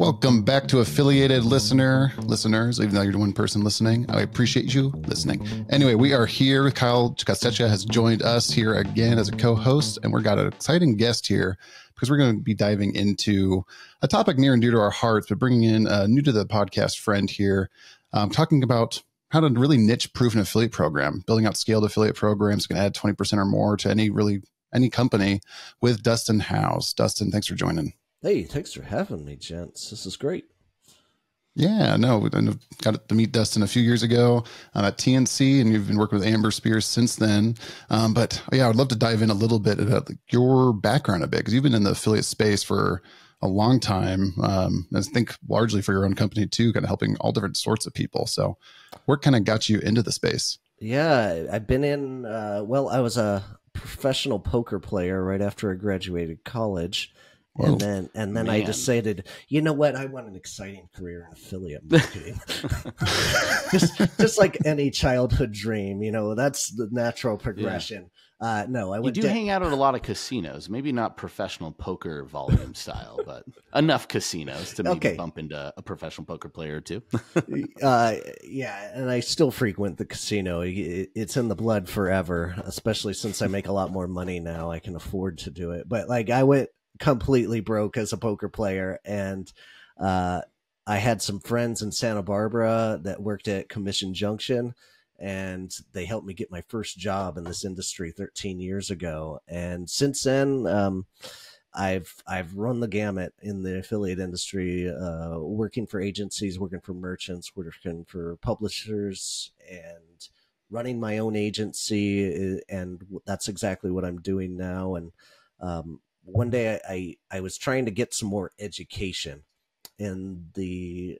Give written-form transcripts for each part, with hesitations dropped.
Welcome back to Affiliated listeners, even though you're one person listening. I appreciate you listening. Anyway, we are here. Kyle Kostecha has joined us here again as a co-host, and we've got an exciting guest here because we're going to be diving into a topic near and dear to our hearts, but bringing in a new to the podcast friend here, talking about how to really niche-proof an affiliate program, building out scaled affiliate programs that can add 20% or more to any company with Dustin House. Dustin, thanks for joining. Hey, thanks for having me, gents. This is great. Yeah, no, I got to meet Dustin a few years ago at TNC, and you've been working with Amber Spears since then. But yeah, I would love to dive in a little bit about your background a bit, because you've been in the affiliate space for a long time. I think largely for your own company too, kind of helping all different sorts of people. So what kind of got you into the space? Yeah, I've been in, I was a professional poker player right after I graduated college. Whoa. And then I decided, you know what? I want an exciting career in affiliate marketing. just like any childhood dream, that's the natural progression. Yeah. You do hang out at a lot of casinos, maybe not professional poker volume style, but enough casinos to maybe bump into a professional poker player or two. Yeah, and I still frequent the casino. It's in the blood forever, especially since I make a lot more money now. I can afford to do it. But I went completely broke as a poker player, and I had some friends in Santa Barbara that worked at Commission Junction, and they helped me get my first job in this industry 13 years ago. And since then, I've run the gamut in the affiliate industry, working for agencies, working for merchants, working for publishers, and running my own agency. And that's exactly what I'm doing now. And one day I was trying to get some more education in the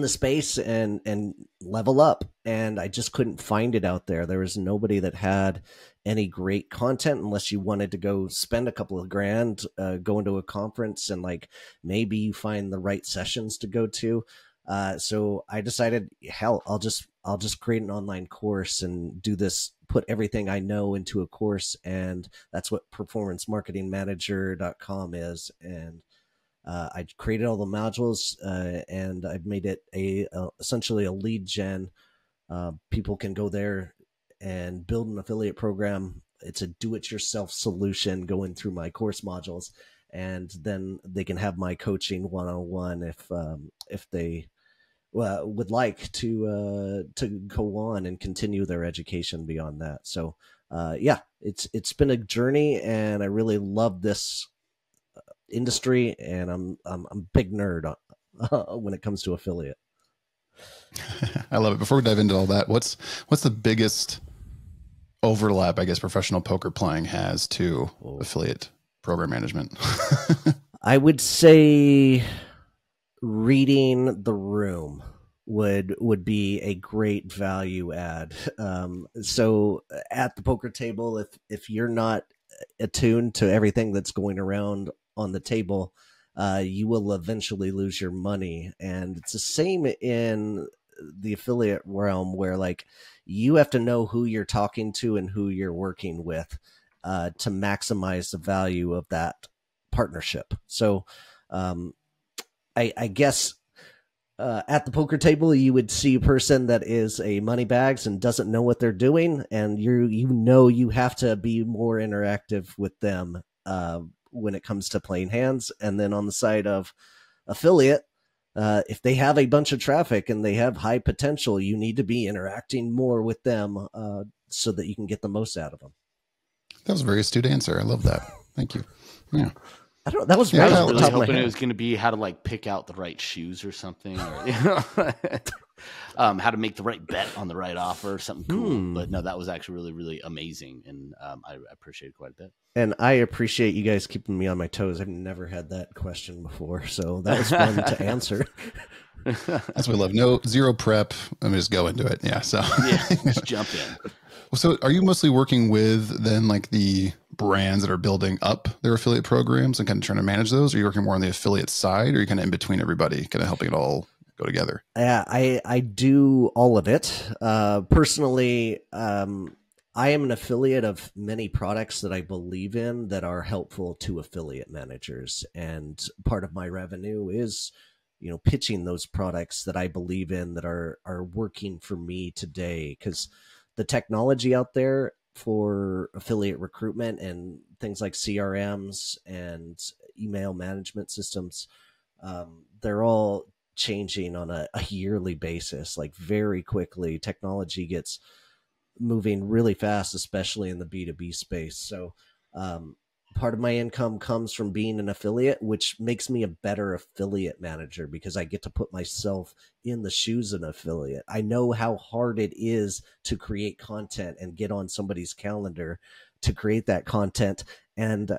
space and level up, and I just couldn't find it out there. There was nobody that had any great content unless you wanted to go spend a couple of grand, go into a conference, and maybe you find the right sessions to go to. So I decided, hell, I'll just create an online course and do this, put everything I know into a course. And that's what performancemarketingmanager.com is. And I created all the modules, and I've made it essentially a lead gen. People can go there and build an affiliate program. It's a do-it-yourself solution going through my course modules. And then they can have my coaching one-on-one if they would like to go on and continue their education beyond that. So yeah, it's been a journey, and I really love this industry, and I'm a big nerd when it comes to affiliate. I love it. Before we dive into all that, what's the biggest overlap, I guess, professional poker playing has to affiliate program management? I would say reading the room would be a great value add. So at the poker table, if you're not attuned to everything that's going around on the table, you will eventually lose your money. And it's the same in the affiliate realm, where you have to know who you're talking to and who you're working with to maximize the value of that partnership. So I guess at the poker table, you would see a person that is a money bags and doesn't know what they're doing, and you have to be more interactive with them when it comes to playing hands. And then on the side of affiliate, if they have a bunch of traffic and they have high potential, you need to be interacting more with them so that you can get the most out of them. That was a very astute answer. I love that. Thank you. Yeah. I don't know. That was I right was off the really top of my hoping head. it was going to be how to pick out the right shoes or something, or how to make the right bet on the right offer or something cool. But no, that was actually really, really amazing, and I appreciate it quite a bit. And I appreciate you guys keeping me on my toes. I've never had that question before, so that was fun to answer. That's what I love. Zero prep. Let me just go into it. Yeah. So yeah, just jump in. So are you mostly working with then the brands that are building up their affiliate programs and kind of trying to manage those? Or are you working more on the affiliate side, or are you kind of in between everybody, kind of helping it all go together? Yeah, I do all of it. Personally, I am an affiliate of many products that I believe in that are helpful to affiliate managers. And part of my revenue is, pitching those products that I believe in that are working for me today. Because the technology out there for affiliate recruitment and things like CRMs and email management systems, they're all changing on a yearly basis, like very quickly. Technology gets moving really fast, especially in the B2B space. So part of my income comes from being an affiliate, which makes me a better affiliate manager because I get to put myself in the shoes of an affiliate. I know how hard it is to create content and get on somebody's calendar to create that content. And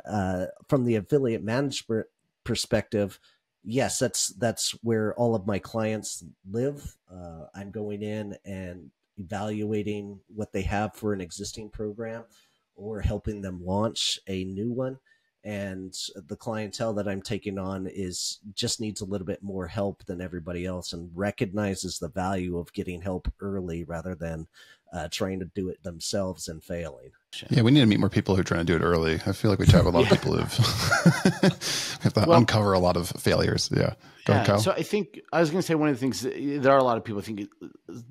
from the affiliate management perspective, yes, that's where all of my clients live. I'm going in and evaluating what they have for an existing program or helping them launch a new one. And the clientele that I'm taking on just needs a little bit more help than everybody else and recognizes the value of getting help early rather than trying to do it themselves and failing. Yeah, we need to meet more people who are trying to do it early. I feel like we talk with a lot of people who've have to uncover a lot of failures. Yeah. Go ahead, Kyle. So I think I was going to say one of the things there are a lot of people think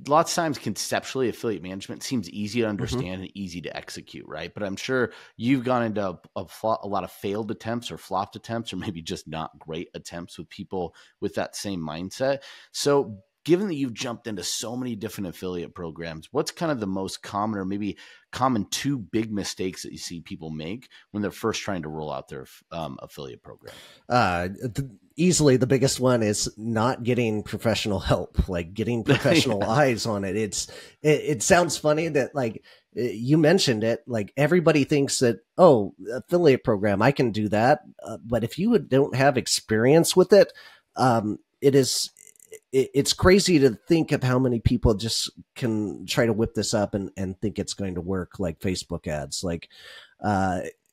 lots of times conceptually affiliate management seems easy to understand and easy to execute, right? But I'm sure you've gone into a lot of failed attempts or flopped attempts or maybe just not great attempts with people with that same mindset. So given that you've jumped into so many different affiliate programs, what's kind of the most common or maybe common two big mistakes that you see people make when they're first trying to roll out their affiliate program? Easily the biggest one is not getting professional help, like getting professional eyes on it. It sounds funny that like you mentioned it, like everybody thinks that, oh, affiliate program, I can do that. But if you don't have experience with it, it's crazy to think of how many people just can try to whip this up and think it's going to work, like Facebook ads. Like,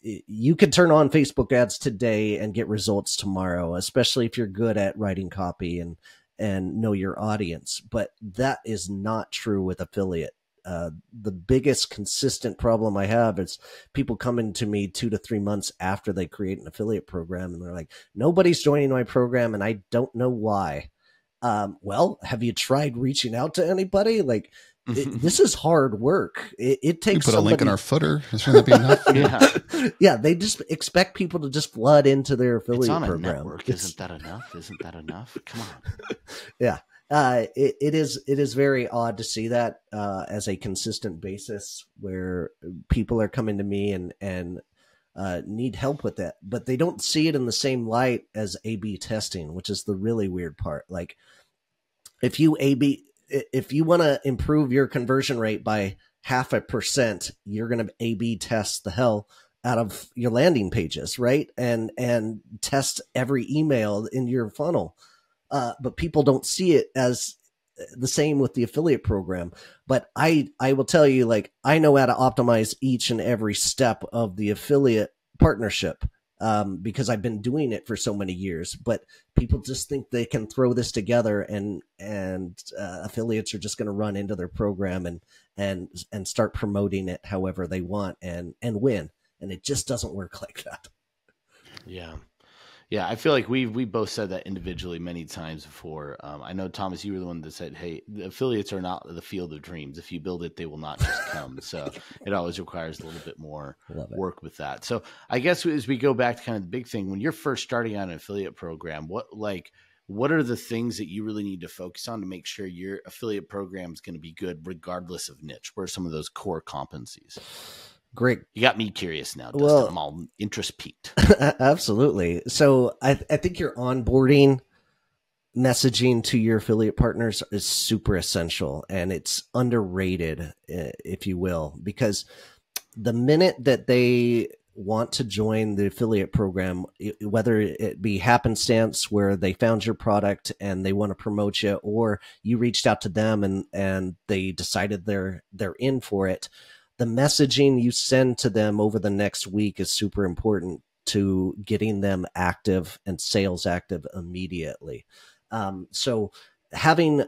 you could turn on Facebook ads today and get results tomorrow, especially if you're good at writing copy and know your audience. But that is not true with affiliate. The biggest consistent problem I have is people coming to me 2 to 3 months after they create an affiliate program. And they're like, nobody's joining my program and I don't know why. Well, have you tried reaching out to anybody? Like, this is hard work. It takes. We put a link in our footer. Shouldn't that be enough? Yeah, they just expect people to just flood into their affiliate program. Network. Isn't that enough? Isn't that enough? Come on. Yeah, it is very odd to see that as a consistent basis where people are coming to me and need help with that, but they don't see it in the same light as A/B testing, which is the really weird part. Like, if you want to improve your conversion rate by 0.5%, you're going to A/B test the hell out of your landing pages, right? And test every email in your funnel. But people don't see it as the same with the affiliate program. But I will tell you, like, I know how to optimize each and every step of the affiliate partnership. Because I've been doing it for so many years, but people just think they can throw this together and affiliates are just going to run into their program and start promoting it however they want and win. And it just doesn't work like that. Yeah. Yeah, I feel like we both said that individually many times before. I know, Thomas, you were the one that said, hey, the affiliates are not the field of dreams. If you build it, they will not just come. So it always requires a little bit more work with that. So I guess as we go back to kind of the big thing, when you're first starting on an affiliate program, what are the things that you really need to focus on to make sure your affiliate program is going to be good regardless of niche? What are some of those core competencies? Great. You got me curious now, Dustin. Well, I'm all interest piqued. Absolutely. So I think your onboarding messaging to your affiliate partners is super essential, and it's underrated, if you will, because the minute that they want to join the affiliate program, whether it be happenstance where they found your product and they want to promote you, or you reached out to them and they decided they're in for it, the messaging you send to them over the next week is super important to getting them active and sales active immediately. So having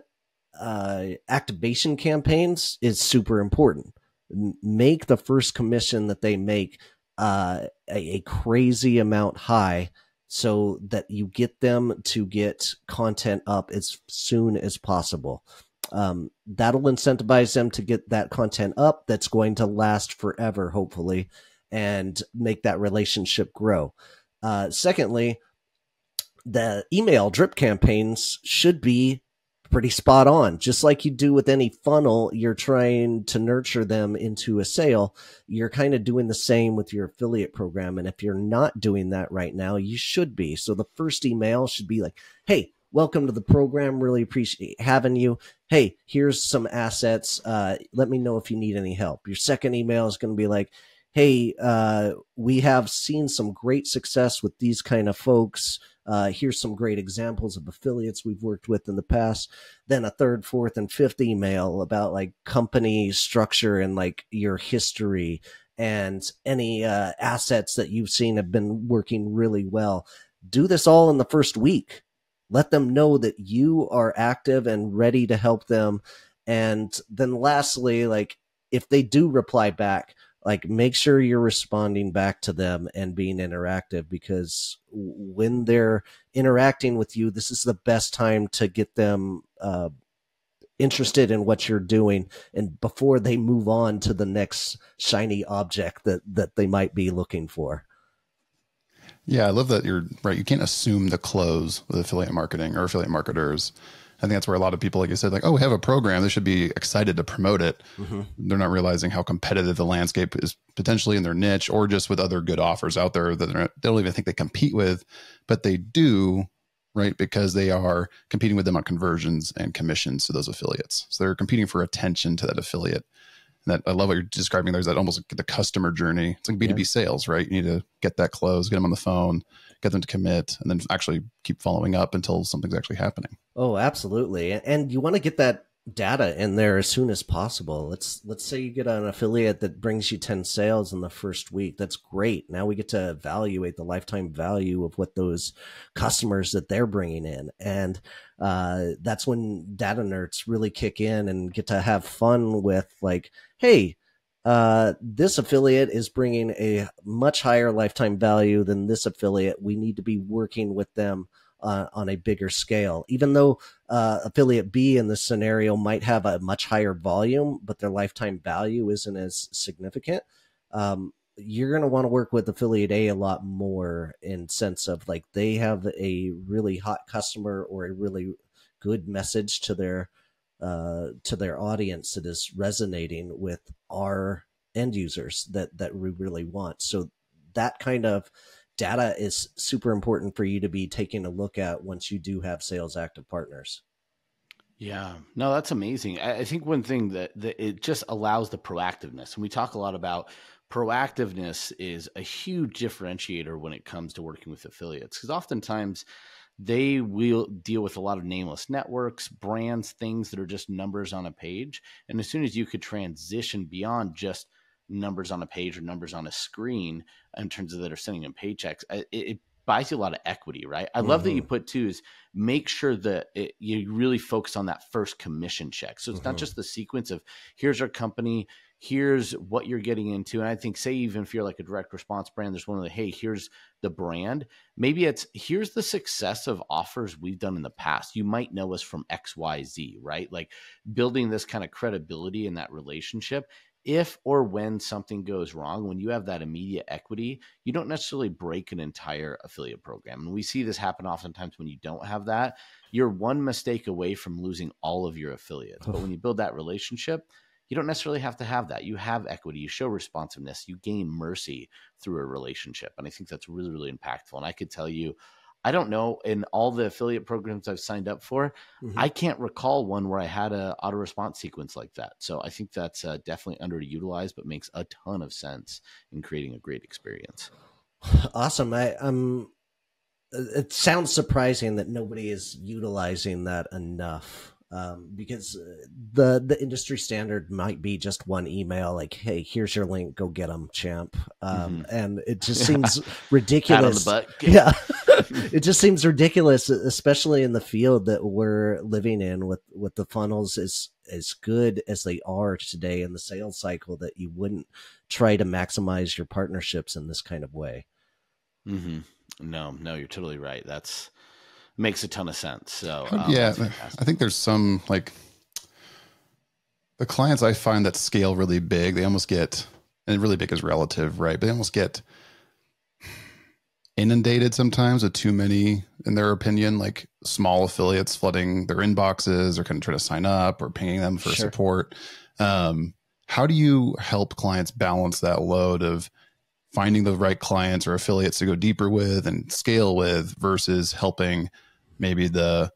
activation campaigns is super important. make the first commission that they make a crazy amount high, so that you get them to get content up as soon as possible. That'll incentivize them to get that content up that's going to last forever, hopefully, and make that relationship grow. Secondly, the email drip campaigns should be pretty spot on. Just like you do with any funnel, you're trying to nurture them into a sale. You're kind of doing the same with your affiliate program. And if you're not doing that right now, you should be. So the first email should be like, hey, welcome to the program. Really appreciate having you. Hey, here's some assets. Let me know if you need any help. Your second email is going to be like, hey, we have seen some great success with these kind of folks. Here's some great examples of affiliates we've worked with in the past. Then a third, fourth, and fifth email about like company structure and like your history and any assets that you've seen have been working really well. Do this all in the first week. Let them know that you are active and ready to help them. And then lastly, like if they do reply back, like make sure you're responding back to them and being interactive, because when they're interacting with you, this is the best time to get them interested in what you're doing, and before they move on to the next shiny object that they might be looking for. Yeah, I love that you're right. You can't assume the close with affiliate marketing or affiliate marketers. I think that's where a lot of people, like you said, like, oh, we have a program, they should be excited to promote it. Mm-hmm. They're not realizing how competitive the landscape is potentially in their niche, or just with other good offers out there that they don't even think they compete with, but they do, right? Because they are competing with them on conversions and commissions to those affiliates. So they're competing for attention to that affiliate. And that, I love what you're describing. There's that almost like the customer journey. It's like B2B sales, right? You need to get that close, get them on the phone, get them to commit, and then actually keep following up until something's actually happening. Oh, absolutely. And you want to get that data in there as soon as possible. Let's say you get an affiliate that brings you 10 sales in the first week. That's great. Now we get to evaluate the lifetime value of what those customers that they're bringing in. And that's when data nerds really kick in and get to have fun with like, hey, this affiliate is bringing a much higher lifetime value than this affiliate. We need to be working with them on a bigger scale. Even though affiliate B in this scenario might have a much higher volume, but their lifetime value isn't as significant, you're going to want to work with affiliate A a lot more, in sense of like they have a really hot customer or a really good message to their audience that is resonating with our end users that we really want. So that kind of data is super important for you to be taking a look at once you do have sales active partners. Yeah, no, that's amazing. I think one thing that it just allows the proactiveness. And we talk a lot about proactiveness is a huge differentiator when it comes to working with affiliates, because oftentimes they will deal with a lot of nameless networks, brands, things that are just numbers on a page. And as soon as you could transition beyond just numbers on a page or numbers on a screen in terms of that are sending them paychecks, it buys you a lot of equity, right? I love that you put too is make sure that you really focus on that first commission check. So it's not just the sequence of here's our company, here's what you're getting into. And I think, say, even if you're like a direct response brand, there's one of the, hey, here's the brand. Maybe it's, here's the success of offers we've done in the past. You might know us from XYZ, right? Like building this kind of credibility in that relationship. If or when something goes wrong, when you have that immediate equity, you don't necessarily break an entire affiliate program. And we see this happen oftentimes when you don't have that. You're one mistake away from losing all of your affiliates. But when you build that relationship, you don't necessarily have to have that. You have equity, you show responsiveness, you gain mercy through a relationship. And I think that's really, really impactful. And I could tell you, I don't know, in all the affiliate programs I've signed up for, I can't recall one where I had a auto response sequence like that. So I think that's definitely underutilized, but makes a ton of sense in creating a great experience. Awesome. It sounds surprising that nobody is utilizing that enough. Because the industry standard might be just one email, like, hey, here's your link, go get them, champ. And it just seems ridiculous. Pat on the butt. It just seems ridiculous, especially in the field that we're living in with the funnels as good as they are today in the sales cycle, that you wouldn't try to maximize your partnerships in this kind of way. No, you're totally right. That's makes a ton of sense. So yeah, I think there's some, like, the clients I find that scale really big, they almost get, and really big is relative, right? But they almost get inundated sometimes with too many, in their opinion, like small affiliates flooding their inboxes or kind of trying to sign up or paying them for support. How do you help clients balance that load of finding the right clients or affiliates to go deeper with and scale with versus helping maybe the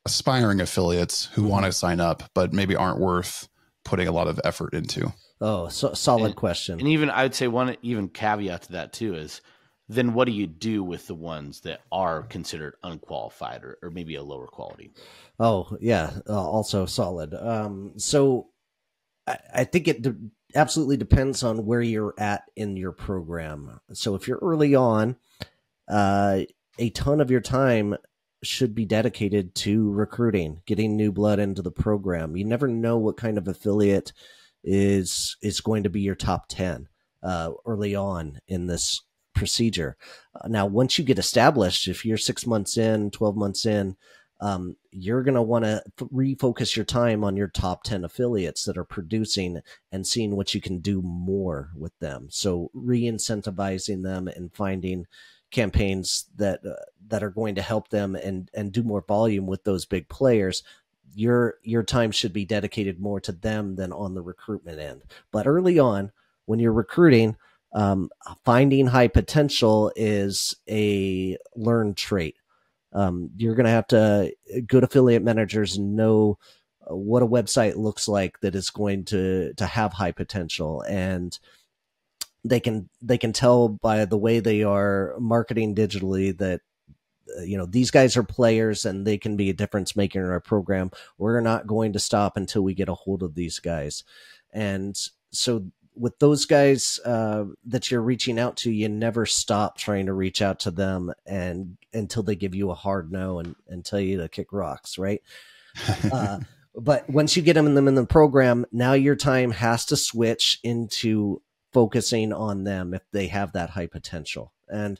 aspiring affiliates who want to sign up, but maybe aren't worth putting a lot of effort into? Oh, so solid question. And even I would say one even caveat to that too is, then what do you do with the ones that are considered unqualified or maybe a lower quality? Oh yeah, also solid. So I think it absolutely depends on where you're at in your program. So if you're early on, a ton of your time should be dedicated to recruiting, getting new blood into the program. You never know what kind of affiliate is going to be your top 10 early on in this procedure. Now, once you get established, if you're 6 months in, 12 months in, you're going to want to refocus your time on your top 10 affiliates that are producing and seeing what you can do more with them. So re-incentivizing them and finding campaigns that are going to help them and do more volume with those big players. Your time should be dedicated more to them than on the recruitment end. But early on, when you're recruiting, finding high potential is a learned trait. You're going to have to, good affiliate managers know what a website looks like that is going to have high potential, and they can tell by the way they are marketing digitally that these guys are players and they can be a difference maker in our program. We're not going to stop until we get a hold of these guys. And so with those guys that you're reaching out to, you never stop trying to reach out to them and until they give you a hard no and tell you to kick rocks, right? But once you get them in the program, now your time has to switch into focusing on them if they have that high potential. And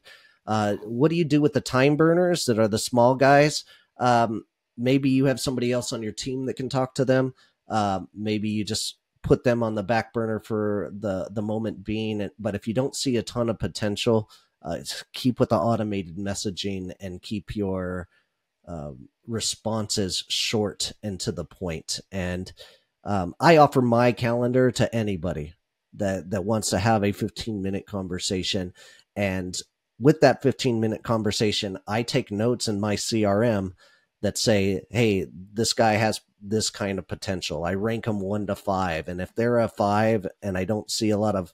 what do you do with the time burners that are the small guys? Maybe you have somebody else on your team that can talk to them. Maybe you just put them on the back burner for the moment being. But if you don't see a ton of potential, keep with the automated messaging and keep your responses short and to the point. And I offer my calendar to anybody that wants to have a 15-minute conversation. And with that 15-minute conversation, I take notes in my CRM that say, hey, this guy has this kind of potential. I rank them 1 to 5. And if they're a 5 and I don't see a lot of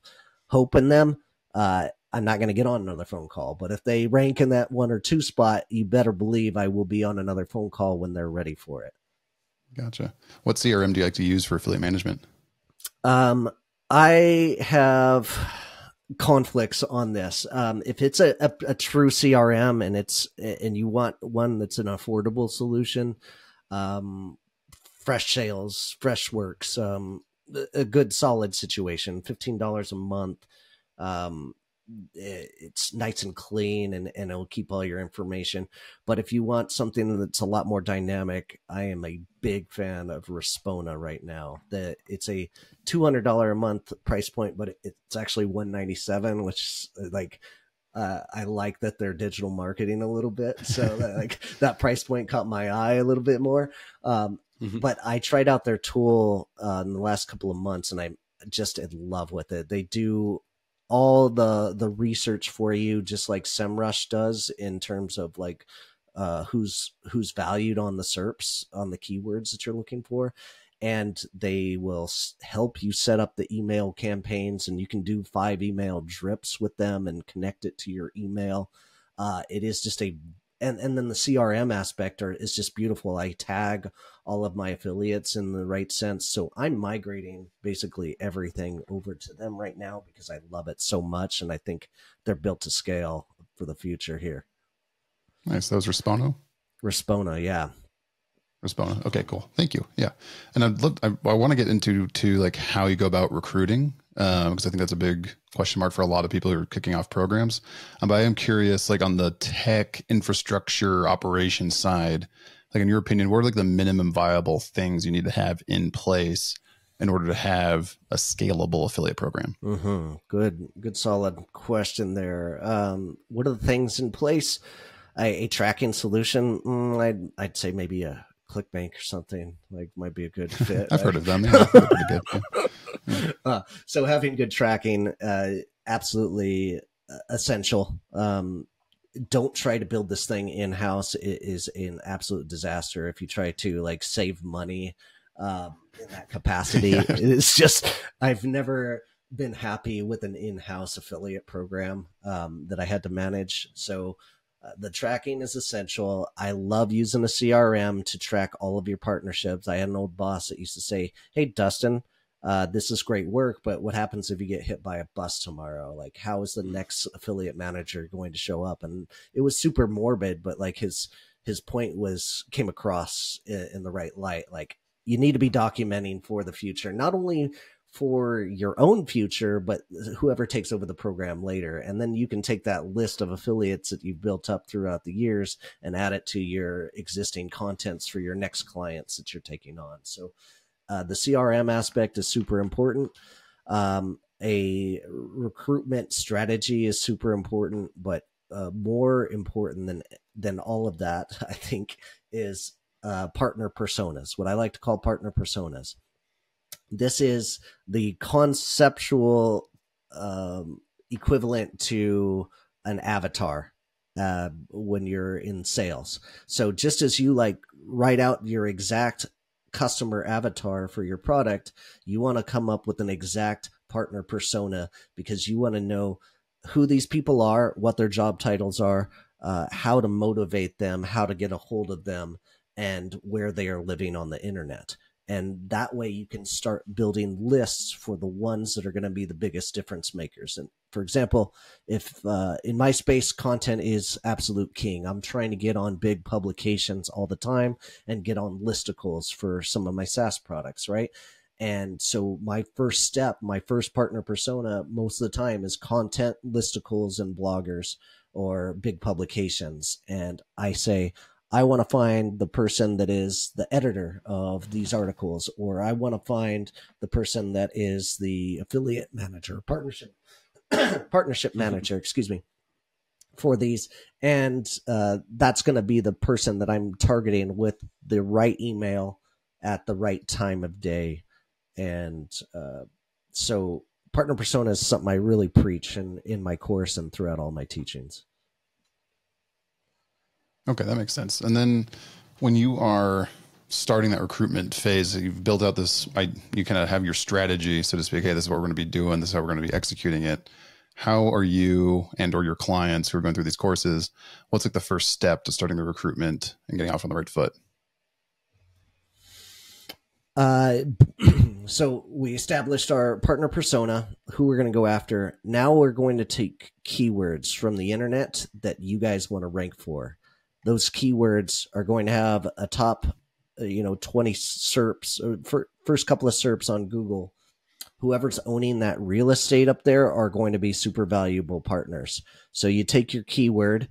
hope in them, I'm not going to get on another phone call. But if they rank in that 1 or 2 spot, you better believe I will be on another phone call when they're ready for it. Gotcha. What CRM do you like to use for affiliate management? I have conflicts on this. If it's a true CRM and you want one that's an affordable solution, Fresh Sales, Freshworks, a good solid situation, $15 a month. It's nice and clean and it'll keep all your information. But if you want something that's a lot more dynamic, I am a big fan of Respona right now. It's a $200 a month price point, but it's actually $197, which like I like that they're digital marketing a little bit. So that price point caught my eye a little bit more. But I tried out their tool in the last couple of months and I'm just in love with it. They do all the research for you, just like SEMrush does in terms of like who's valued on the SERPs, on the keywords that you're looking for. And they will help you set up the email campaigns, and you can do 5 email drips with them and connect it to your email. It is just and then the CRM aspect is just beautiful. I tag all of my affiliates in the right sense. So I'm migrating basically everything over to them right now because I love it so much. And I think they're built to scale for the future here. Nice. That was Respono? Respona, yeah. Respona. Okay, cool. Thank you. Yeah. And I want to get into like how you go about recruiting, because I think that's a big question mark for a lot of people who are kicking off programs. But I am curious, like on the tech infrastructure operations side, like in your opinion, what are like the minimum viable things you need to have in place in order to have a scalable affiliate program? Mm-hmm. Good, solid question there. What are the things in place? A tracking solution, I'd say maybe a ClickBank or something like might be a good fit. I've heard of them. Yeah, they're pretty good. Yeah. So having good tracking, absolutely essential. Don't try to build this thing in house. It is an absolute disaster if you try to like save money in that capacity. Yeah. It's just, I've never been happy with an in-house affiliate program that I had to manage. So the tracking is essential. I love using a CRM to track all of your partnerships. I had an old boss that used to say, "Hey, Dustin, this is great work, but what happens if you get hit by a bus tomorrow? Like, how is the next affiliate manager going to show up?" And it was super morbid, but like his point came across in the right light. Like, you need to be documenting for the future, not only for your own future, but whoever takes over the program later. And then you can take that list of affiliates that you've built up throughout the years and add it to your existing contents for your next clients that you're taking on. So the CRM aspect is super important. A recruitment strategy is super important, but more important than all of that, I think, is partner personas, what I like to call partner personas. This is the conceptual equivalent to an avatar when you're in sales. So just as you like write out your exact customer avatar for your product, you want to come up with an exact partner persona, because you want to know who these people are, what their job titles are, how to motivate them, how to get a hold of them, and where they are living on the internet. And that way you can start building lists for the ones that are going to be the biggest difference makers. And for example, if in my space, content is absolute king. I'm trying to get on big publications all the time and get on listicles for some of my SaaS products, right? And so my first step, my first partner persona most of the time is content, listicles, and bloggers or big publications. And I say, I want to find the person that is the editor of these articles, or I want to find the person that is the affiliate manager, partnership manager, excuse me, for these. And that's going to be the person that I'm targeting with the right email at the right time of day. And so partner persona is something I really preach in my course and throughout all my teachings. Okay, that makes sense. And then when you are starting that recruitment phase, you've built out this, you kind of have your strategy, so to speak. Hey, this is what we're going to be doing. This is how we're going to be executing it. How are you and or your clients who are going through these courses, what's like the first step to starting the recruitment and getting off on the right foot? So we established our partner persona, who we're going to go after. Now we're going to take keywords from the internet that you guys want to rank for. Those keywords are going to have a top, 20 SERPs, first couple of SERPs on Google. Whoever's owning that real estate up there are going to be super valuable partners. So you take your keyword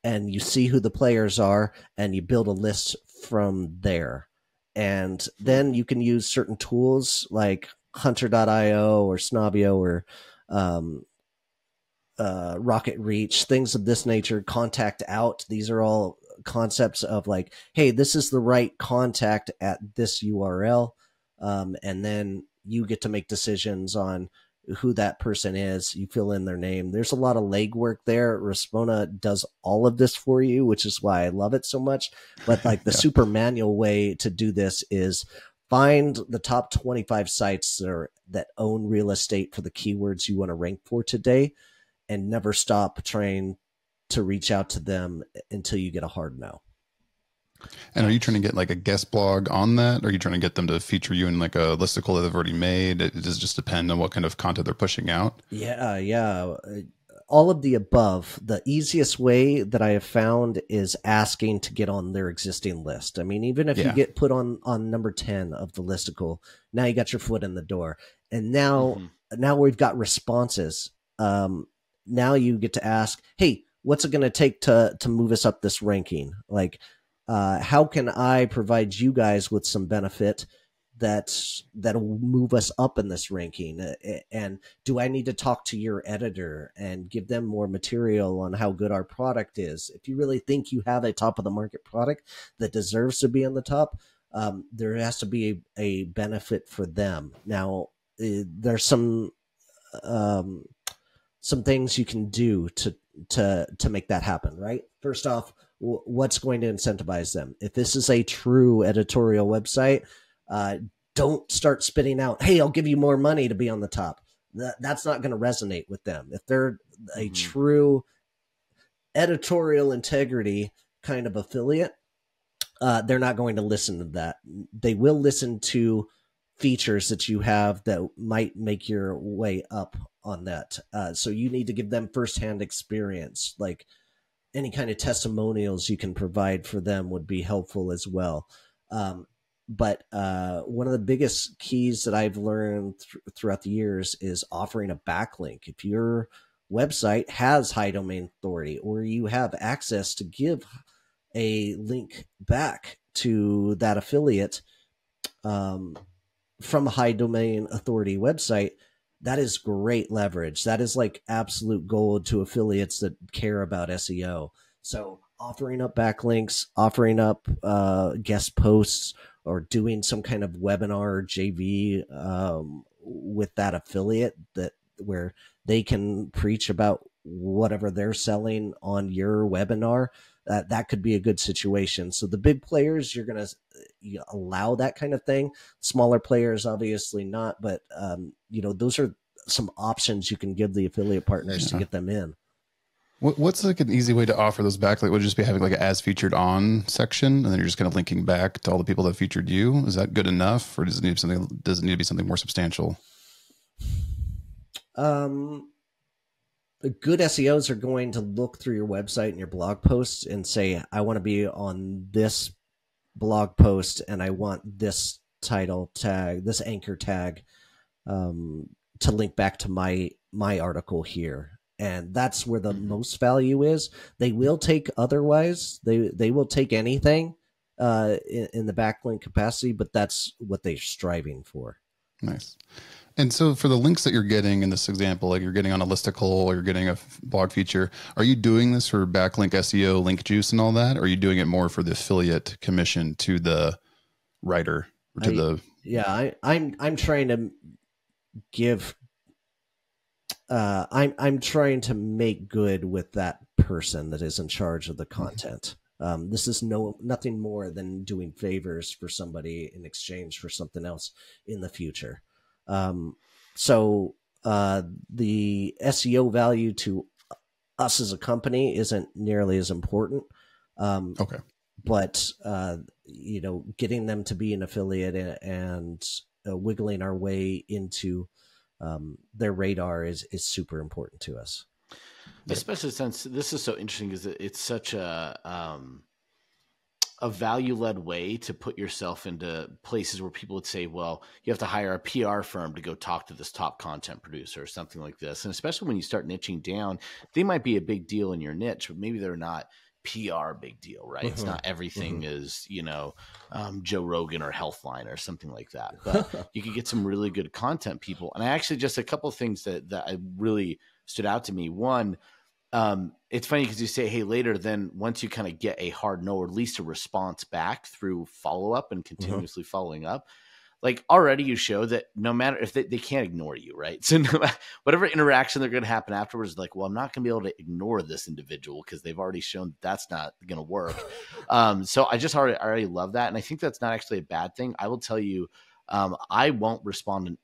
and you see who the players are and you build a list from there. And then you can use certain tools like Hunter.io or Snobio or Rocket Reach, things of this nature, Contact Out. These are all concepts of like, hey, this is the right contact at this URL. And then you get to make decisions on who that person is. You fill in their name. There's a lot of legwork there. Respona does all of this for you, which is why I love it so much. But like the super manual way to do this is find the top 25 sites that own real estate for the keywords you want to rank for today, and never stop trying to reach out to them until you get a hard no. And are you trying to get like a guest blog on that? Or are you trying to get them to feature you in like a listicle that they've already made? Does it just depend on what kind of content they're pushing out? Yeah. all of the above. The easiest way that I have found is asking to get on their existing list. I mean, even if you get put on number 10 of the listicle, now you got your foot in the door. And now we've got responses. Now you get to ask, hey, what's it going to take to move us up this ranking? Like, how can I provide you guys with some benefit that'll move us up in this ranking? And do I need to talk to your editor and give them more material on how good our product is? If you really think you have a top of the market product that deserves to be on the top, there has to be a benefit for them. Now, there's some things you can do to make that happen, right? First off, what's going to incentivize them? If this is a true editorial website, don't start spitting out, hey, I'll give you more money to be on the top. That's not going to resonate with them. If they're a true editorial integrity kind of affiliate, they're not going to listen to that. They will listen to features that you have that might make your way up on that. So you need to give them firsthand experience. Like any kind of testimonials you can provide for them would be helpful as well. But one of the biggest keys that I've learned throughout the years is offering a backlink. If your website has high domain authority, or you have access to give a link back to that affiliate from a high domain authority website, that is great leverage. That is like absolute gold to affiliates that care about SEO. So offering up backlinks, offering up guest posts, or doing some kind of webinar or JV with that affiliate where they can preach about whatever they're selling on your webinar, that could be a good situation. So the big players, you're going to allow that kind of thing. Smaller players, obviously not, but those are some options you can give the affiliate partners to get them in. What's like an easy way to offer those back? Like, would just be having like an as featured on section, and then you're just kind of linking back to all the people that featured you? Is that good enough, or does it need to be something more substantial? The good SEOs are going to look through your website and your blog posts and say, I want to be on this blog post, and I want this title tag, this anchor tag, to link back to my article here. And that's where the most value is. They will take otherwise. They will take anything in the backlink capacity, but that's what they're striving for. Nice. And so for the links that you're getting in this example, like you're getting on a listicle or you're getting a blog feature, are you doing this for backlink SEO, link juice and all that? Or are you doing it more for the affiliate commission to the writer or to I'm trying to give I'm trying to make good with that person that is in charge of the content. This is nothing more than doing favors for somebody in exchange for something else in the future. So the SEO value to us as a company isn't nearly as important. Okay. But, getting them to be an affiliate and wiggling our way into their radar is super important to us. Especially since this is so interesting because it's such a value-led way to put yourself into places where people would say, well, you have to hire a PR firm to go talk to this top content producer or something like this. And especially when you start niching down, they might be a big deal in your niche, but maybe they're not PR big deal, right? It's not everything is, Joe Rogan or Healthline or something like that. But you could get some really good content people. And I actually just a couple of things that I really stood out to me. One, it's funny because you say, hey, later, then once you kind of get a hard no, or at least a response back through follow-up and continuously following up, like already you show that no matter if they can't ignore you, right? So whatever interaction they're going to happen afterwards, like, well, I'm not going to be able to ignore this individual because they've already shown that's not going to work. So I just already love that. And I think that's not actually a bad thing. I will tell you, I won't respond to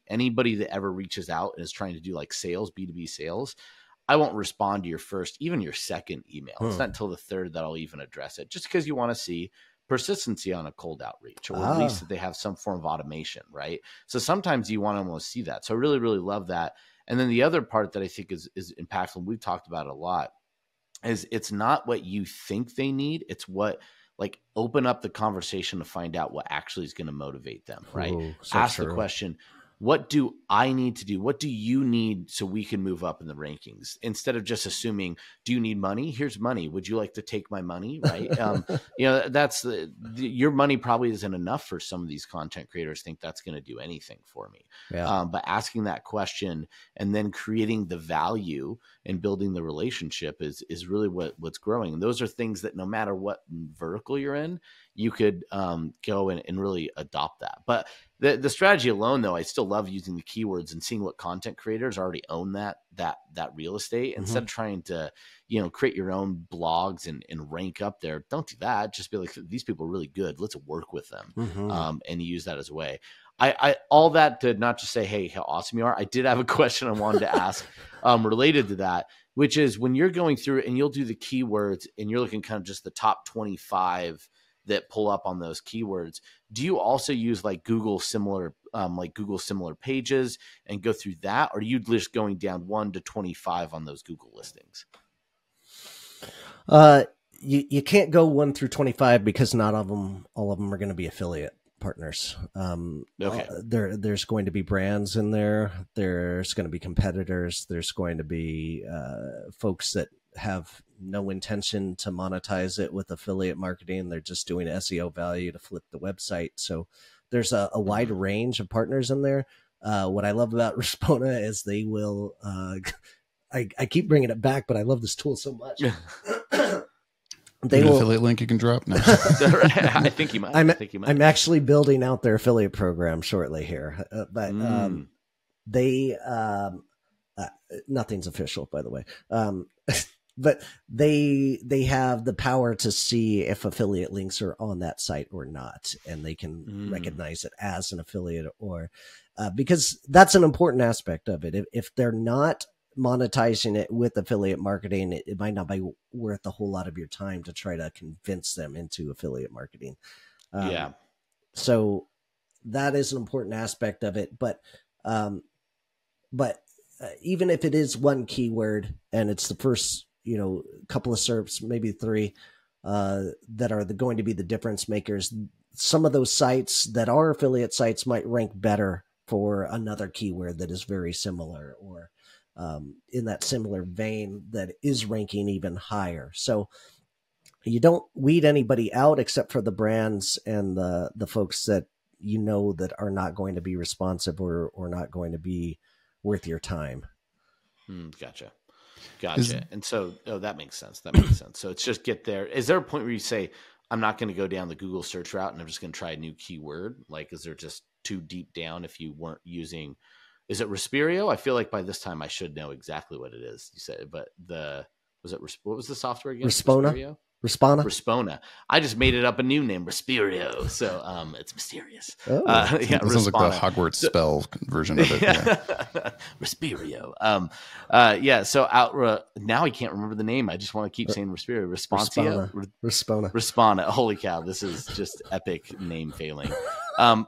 anybody that ever reaches out and is trying to do like sales, B2B sales. I won't respond to your first, even your second email. It's not until the third that I'll even address it, just because you want to see persistency on a cold outreach, or at least that they have some form of automation, right? So sometimes you want to almost see that. So I really, really love that. And then the other part that I think is impactful, and we've talked about it a lot, is it's not what you think they need. It's what, like, open up the conversation to find out what actually is going to motivate them, right? Ooh, so Ask true. the question, what do I need to do? What do you need so we can move up in the rankings? Instead of just assuming, do you need money? Here's money. Would you like to take my money? Right. That's your money probably isn't enough for some of these content creators think that's going to do anything for me. Yeah. But asking that question and then creating the value and building the relationship is really what's growing. And those are things that no matter what vertical you're in, you could go and really adopt that. But the strategy alone, though, I still love using the keywords and seeing what content creators already own that real estate. Mm-hmm. Instead of trying to, create your own blogs and rank up there. Don't do that. Just be like, these people are really good. Let's work with them, and use that as a way. I all that to not just say, hey, how awesome you are. I did have a question I wanted to ask related to that, which is when you're going through and you'll do the keywords and you're looking kind of just the top 25 that pull up on those keywords. Do you also use like Google similar pages and go through that? Or are you just going down 1 to 25 on those Google listings? You can't go 1 through 25 because not all of them are going to be affiliate partners. Okay. There's going to be brands in there. There's going to be competitors. There's going to be folks that have no intention to monetize it with affiliate marketing. They're just doing SEO value to flip the website. So there's a wide range of partners in there. What I love about Respona is they will, I keep bringing it back, but I love this tool so much. They will, affiliate link you can drop. No. I think you might. I'm actually building out their affiliate program shortly here, but they nothing's official, by the way. But they have the power to see if affiliate links are on that site or not, and they can recognize it as an affiliate, or because that's an important aspect of it. If they're not monetizing it with affiliate marketing, it might not be worth a whole lot of your time to try to convince them into affiliate marketing. So that is an important aspect of it. But even if it is one keyword and it's the first, couple of SERPs, maybe 3, that are going to be the difference makers, some of those sites that are affiliate sites might rank better for another keyword that is very similar, or in that similar vein that is ranking even higher. So you don't weed anybody out except for the brands and the folks that that are not going to be responsive or not going to be worth your time. Gotcha. And so, that makes sense. So it's just get there. Is there a point where you say, I'm not going to go down the Google search route and I'm just going to try a new keyword? Like, is there just too deep down if you weren't using, is it Respirio? I feel like by this time I should know exactly what it is. You said, but what was the software again? Respona. Respona. I just made it up a new name, Respirio. So it's mysterious. It sounds like the Hogwarts spell version of it. Yeah. Respirio. So now I can't remember the name. I just want to keep saying Respirio. Respona. Holy cow! This is just epic name failing.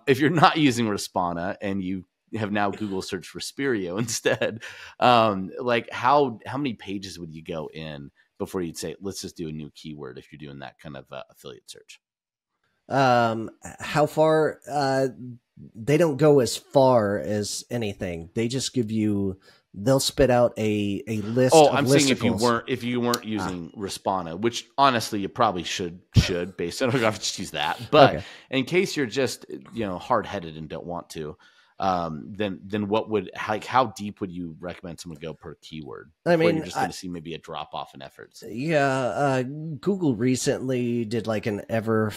If you're not using Respona and you have now Google search Respirio instead, like how many pages would you go in before you'd say, let's just do a new keyword if you're doing that kind of affiliate search? How far? They don't go as far as anything. They just give you, they'll spit out a list of I'm listicles. saying if you weren't using Respona, which honestly you probably should based on, just use that. But in case you're just, hard-headed and don't want to, then what would, how deep would you recommend someone go per keyword? I mean, you're just going to see maybe a drop off in efforts. Yeah. Google recently did like an ever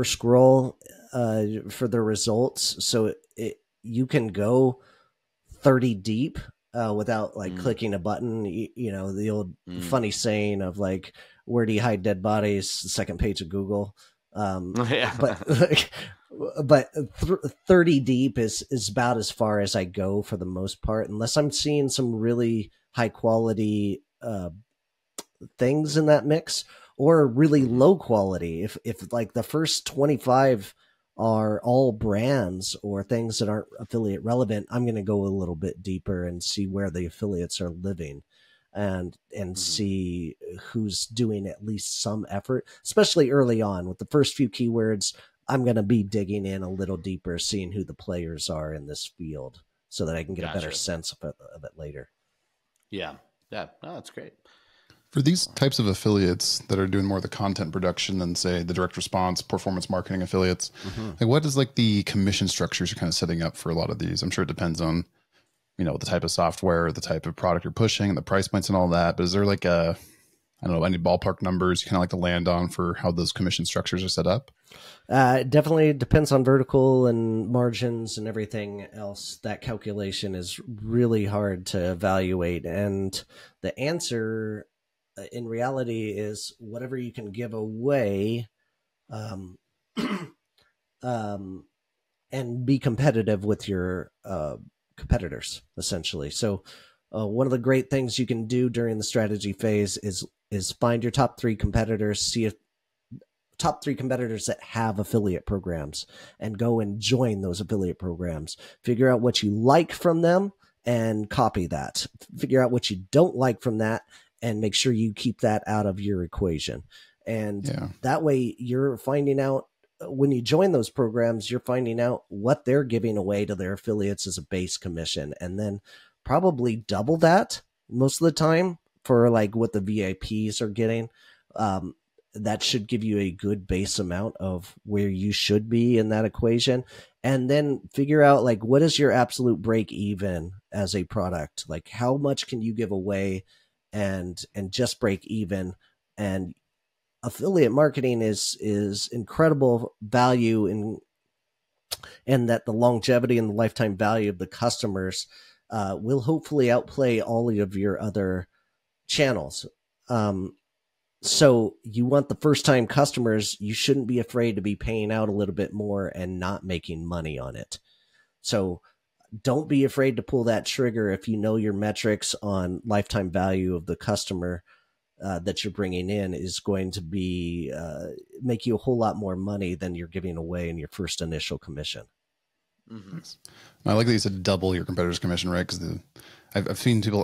scroll, for the results. So you can go 30 deep, without clicking a button, the old funny saying of like, where do you hide dead bodies? The second page of Google. But 30 deep is about as far as I go for the most part, unless I'm seeing some really high quality things in that mix, or really low quality. If like the first 25 are all brands or things that aren't affiliate relevant, I'm going to go a little bit deeper and see where the affiliates are living and see who's doing at least some effort, especially early on with the first few keywords. I'm going to be digging in a little deeper, seeing who the players are in this field so that I can get a better sense of it later. Yeah. Yeah. No, that's great. For these types of affiliates that are doing more of the content production than, say, the direct response, performance marketing affiliates, like what is like the commission structures you're kind of setting up for a lot of these? I'm sure it depends on, you know, the type of software, the type of product you're pushing, and the price points and all that. But is there like I don't know, any ballpark numbers you kind of like to land on for how those commission structures are set up? It definitely depends on vertical and margins and everything else. That calculation is really hard to evaluate. And the answer in reality is whatever you can give away and be competitive with your competitors, essentially. So one of the great things you can do during the strategy phase is find your top 3 competitors, see if top 3 competitors that have affiliate programs, and go and join those affiliate programs. Figure out what you like from them and copy that. Figure out what you don't like from that and make sure you keep that out of your equation. And that way you're finding out, when you join those programs, you're finding out what they're giving away to their affiliates as a base commission, and then probably double that most of the time for like what the VIPs are getting. That should give you a good base amount of where you should be in that equation. And then figure out like, what is your absolute break even as a product? Like how much can you give away and just break even? And affiliate marketing is incredible value in that the longevity and the lifetime value of the customers will hopefully outplay all of your other channels. So you want the first time customers, you shouldn't be afraid to be paying out a little bit more and not making money on it. So don't be afraid to pull that trigger if you know your metrics on lifetime value of the customer that you're bringing in is going to be make you a whole lot more money than you're giving away in your first initial commission. I like that you said double your competitor's commission, right? Because I've seen people,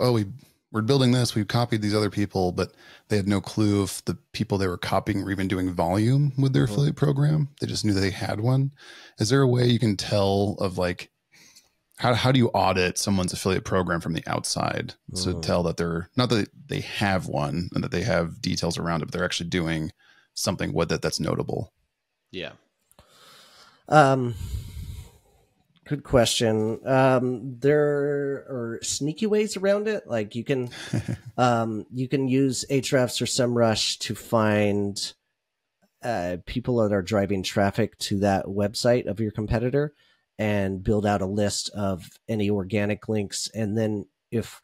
we're building this, we copied these other people, but they had no clue if the people they were copying were even doing volume with their affiliate program. They just knew that they had one. Is there a way you can tell of like, how do you audit someone's affiliate program from the outside to tell that they're not that they have one and that they have details around it, but they're actually doing something with it that's notable? Yeah. Good question. There are sneaky ways around it. Like you can use Ahrefs or SEMrush to find people that are driving traffic to that website of your competitor and build out a list of any organic links. And then if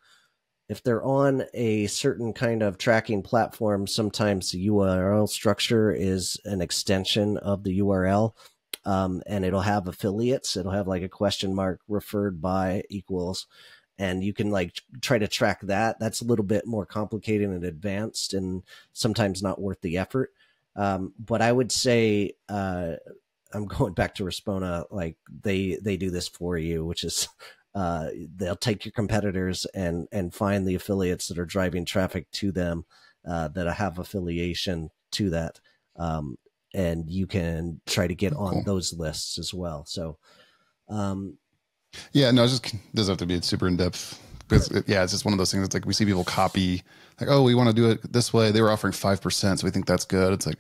they're on a certain kind of tracking platform, sometimes the URL structure is an extension of the URL. And it'll have affiliates. It'll have like a question mark referred by equals, and you can like try to track that. That's a little bit more complicated and advanced and sometimes not worth the effort. But I would say, I'm going back to Respona, like they do this for you, which is, they'll take your competitors and find the affiliates that are driving traffic to them, that have affiliation to that. And you can try to get on those lists as well. So, yeah, no, it just doesn't have to be super in depth because it's just one of those things. It's like we see people copy, like, oh, we want to do it this way. They were offering 5%, so we think that's good. It's like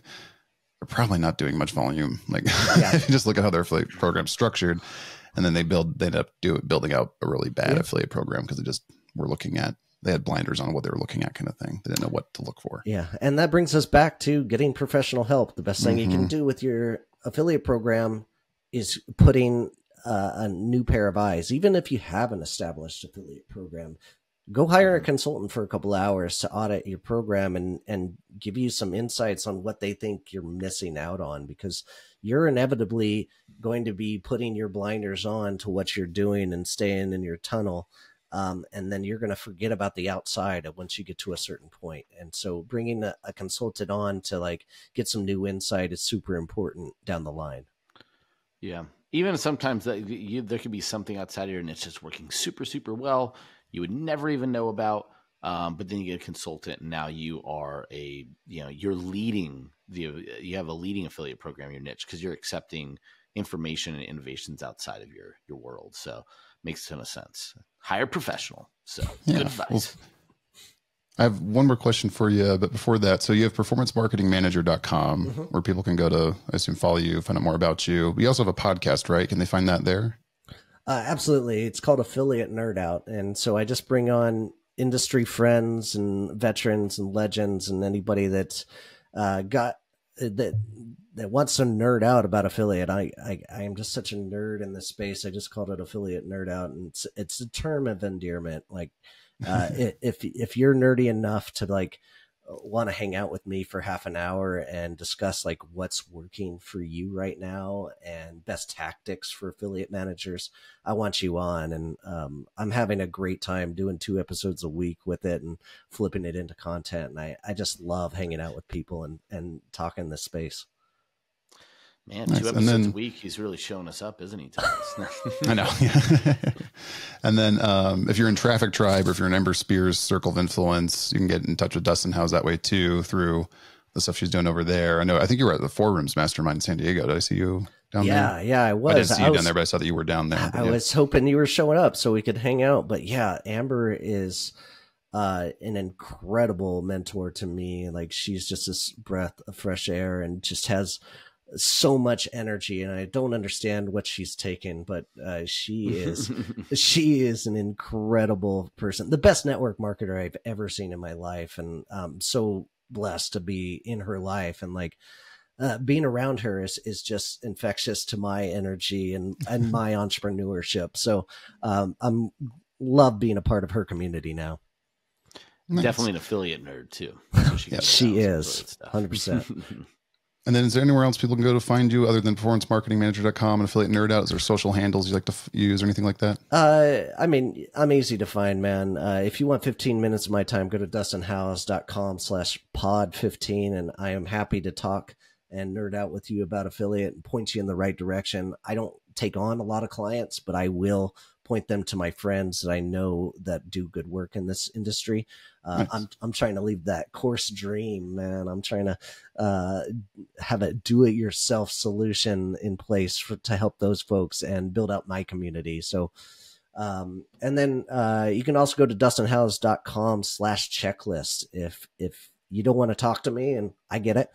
they're probably not doing much volume. Like, if you just look at how their affiliate program's structured, and then they end up building out a really bad affiliate program because they had blinders on what they were looking at, kind of thing. They didn't know what to look for. Yeah. And that brings us back to getting professional help. The best thing you can do with your affiliate program is putting a new pair of eyes. Even if you have an established affiliate program, go hire a consultant for a couple of hours to audit your program and give you some insights on what they think you're missing out on, because you're inevitably going to be putting your blinders on to what you're doing and staying in your tunnel. And then you're going to forget about the outside once you get to a certain point. And so bringing a consultant on to like get some new insight is super important down the line. Yeah. Even sometimes there could be something outside of your niche that's working super, super well. You would never even know about. But then you get a consultant, and now you are you're leading you have a leading affiliate program in your niche because you're accepting information and innovations outside of your world. So makes a ton of sense. Hire a professional. So good advice. Well, I have one more question for you, but before that, so you have performancemarketingmanager.com where people can go to, I assume, follow you, find out more about you. But you also have a podcast, right? Can they find that there? Absolutely. It's called Affiliate Nerd Out. And so I just bring on industry friends and veterans and legends and anybody that's that wants to nerd out about affiliate. I am just such a nerd in this space. I just called it Affiliate Nerd Out, and it's a term of endearment. Like if you're nerdy enough to like want to hang out with me for half an hour and discuss like what's working for you right now and best tactics for affiliate managers, I want you on. And I'm having a great time doing 2 episodes a week with it and flipping it into content. And I just love hanging out with people and talking this space. Man, 2 episodes a week. He's really showing us up, isn't he, Thomas? I know. And then if you're in Traffic Tribe or if you're in Ember Spears Circle of Influence, you can get in touch with Dustin House that way too, through the stuff she's doing over there. I think you were at the Four Rooms Mastermind in San Diego. Did I see you down there? Yeah, I was. I didn't see you down there, but I saw that you were down there. I was hoping you were showing up so we could hang out. But yeah, Amber is an incredible mentor to me. Like, she's just this breath of fresh air and just has so much energy, and I don't understand what she's taken, but she is an incredible person, the best network marketer I've ever seen in my life, and I'm so blessed to be in her life, and like being around her is just infectious to my energy and my entrepreneurship. So I'm love being a part of her community now. Nice. Definitely an affiliate nerd too. She is 100%. And then is there anywhere else people can go to find you other than performancemarketingmanager.com and Affiliate Nerd Out? Is there social handles you like to use or anything like that? I mean, I'm easy to find, man. If you want 15 minutes of my time, go to dustinhouse.com/pod15, and I am happy to talk and nerd out with you about affiliate and point you in the right direction. I don't take on a lot of clients, but I will point them to my friends that I know that do good work in this industry. Nice. I'm trying to leave that course dream, man. I'm trying to have a do-it-yourself solution in place to help those folks and build out my community. So, and then you can also go to dustinhouse.com/checklist if you don't want to talk to me, and I get it.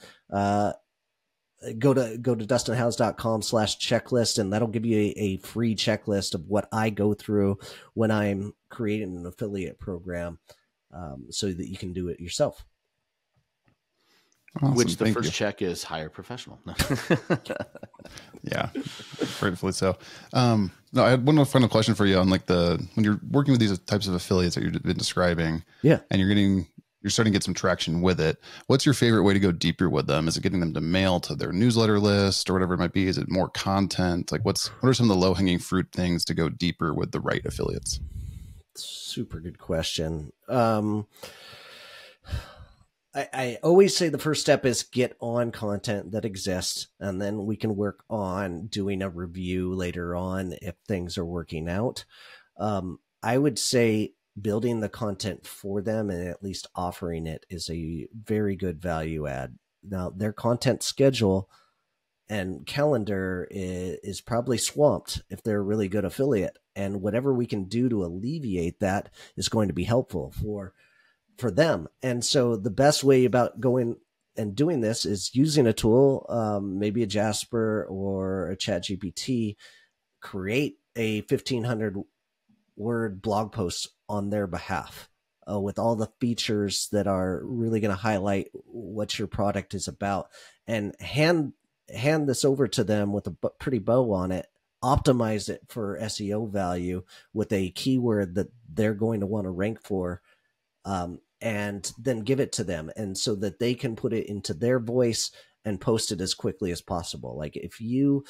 Go to dustinhouse.com/checklist, and that'll give you a free checklist of what I go through when I'm creating an affiliate program, so that you can do it yourself. Awesome. Which the first check is hire a professional. Yeah, gratefully so. No, I had one final question for you on like when you're working with these types of affiliates that you've been describing, yeah, and you're starting to get some traction with it. What's your favorite way to go deeper with them? Is it getting them to mail to their newsletter list or whatever it might be? Is it more content? Like what are some of the low hanging fruit things to go deeper with the right affiliates? Super good question. I always say the first step is get on content that exists, and then we can work on doing a review later on if things are working out. I would say building the content for them and at least offering it is a very good value add. Now, their content schedule and calendar is probably swamped if they're a really good affiliate, and whatever we can do to alleviate that is going to be helpful for them. And so the best way about going and doing this is using a tool, maybe a Jasper or a ChatGPT, create a 1,500 word blog post on their behalf with all the features that are really going to highlight what your product is about, and hand this over to them with a pretty bow on it, optimize it for SEO value with a keyword that they're going to want to rank for, and then give it to them, and so that they can put it into their voice and post it as quickly as possible. Like if you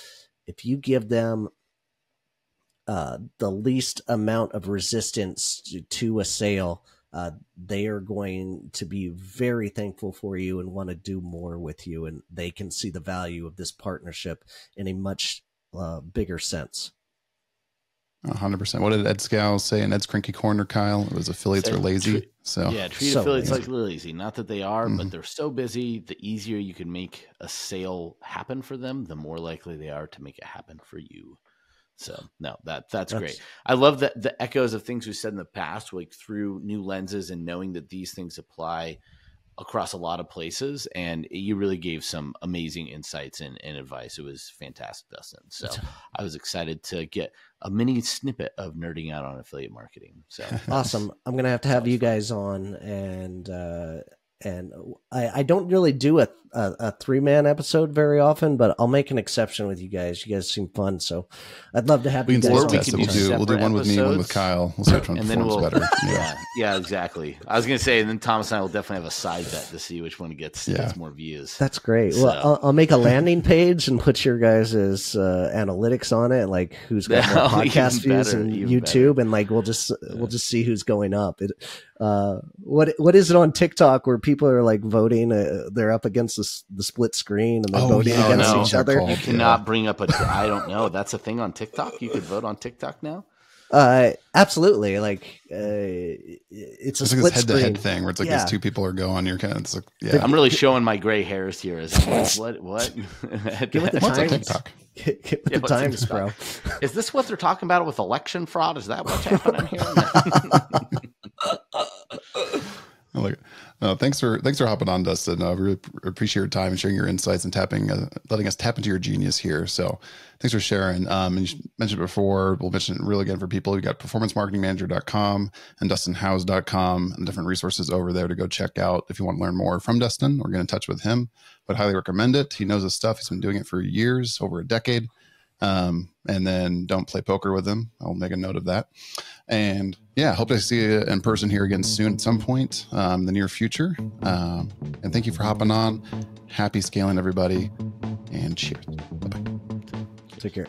give them the least amount of resistance to a sale, they are going to be very thankful for you and want to do more with you, and they can see the value of this partnership in a much bigger sense. 100%. What did Ed Scow say in Ed's Cranky Corner, Kyle? It was affiliates are lazy. Treat affiliates like lazy. Not that they are, but they're so busy. The easier you can make a sale happen for them, the more likely they are to make it happen for you. So no, that's great. I love that the echoes of things we said in the past, like through new lenses and knowing that these things apply across a lot of places. And you really gave some amazing insights and advice. It was fantastic, Dustin. So I was excited to get a mini snippet of nerding out on affiliate marketing. So awesome. I'm going to have you guys on, and I don't really do a 3-man episode very often, but I'll make an exception with you guys. You guys seem fun, so I'd love to have you guys on. We'll do one with me, one with Kyle. We'll see which one performs better. Yeah, exactly. I was going to say, and then Thomas and I will definitely have a side bet to see which one gets more views. That's great. So. Well, I'll make a landing page and put your guys' analytics on it, like who's got more podcast views and YouTube, and like we'll just see who's going up. What is it on TikTok where people are like voting? They're up against the split screen and they're voting against each other. You cannot bring up I don't know. That's a thing on TikTok. You could vote on TikTok now. Absolutely. Like it's a split head-to-head thing where it's like these two people are going. You're kind of it's like, I'm really showing my gray hairs here. What? Get with the times. TikTok. Get with the times, bro. Is this what they're talking about with election fraud? Is that what's happening here? I like it. Thanks for hopping on, Dustin. I really appreciate your time and sharing your insights and letting us tap into your genius here. So thanks for sharing. And you mentioned before, we'll mention it real again for people. You got performancemarketingmanager.com and dustinhouse.com and different resources over there to go check out if you want to learn more from Dustin or get in touch with him. But highly recommend it. He knows his stuff. He's been doing it for years, over a decade. And then don't play poker with him. I'll make a note of that. And hope to see you in person here again soon at some point in the near future. And thank you for hopping on. Happy scaling, everybody. And cheers. Bye-bye. Take care.